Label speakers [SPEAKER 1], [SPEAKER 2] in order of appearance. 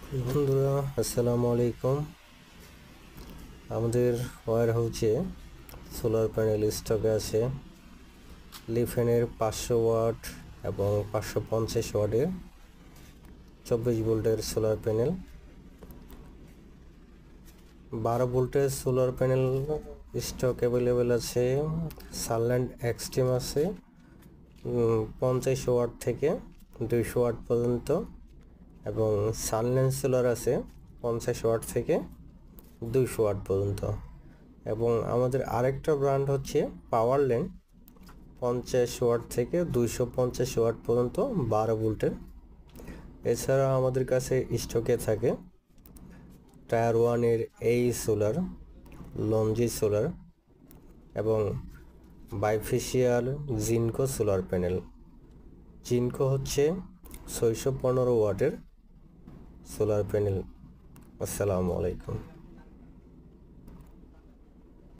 [SPEAKER 1] বন্ধুরা আসসালামু আলাইকুম। আমাদের ওয়্যার হাউসে সোলার প্যানেল স্টকে আছে। লিফেনের 500 ওয়াট এবং 550 ওয়াটের 24 ভোল্টের সোলার প্যানেল, 12 ভোল্টের সোলার প্যানেল স্টক অ্যাভেলেবেল আছে। সানল্যান্ড এক্সট্রিম আছে 50 ওয়াট থেকে 200 ওয়াট পর্যন্ত, এবং সানল্যান্ড সোলার আছে 50 ওয়াট থেকে 200 ওয়াট পর্যন্ত। এবং আমাদের আরেকটা ব্র্যান্ড হচ্ছে পাওয়ারল্যান্ড 50 ওয়াট থেকে 250 ওয়াট পর্যন্ত 12 ভোল্টের। এছাড়া আমাদের কাছে স্টকে থাকে টায়ার ওয়ানের এই সোলার, লঞ্জি সোলার এবং বাইফেশিয়াল জিনকো সোলার প্যানেল। জিনকো হচ্ছে 615 ওয়াটের সোলার প্যানেল। আসসালামু আলাইকুম।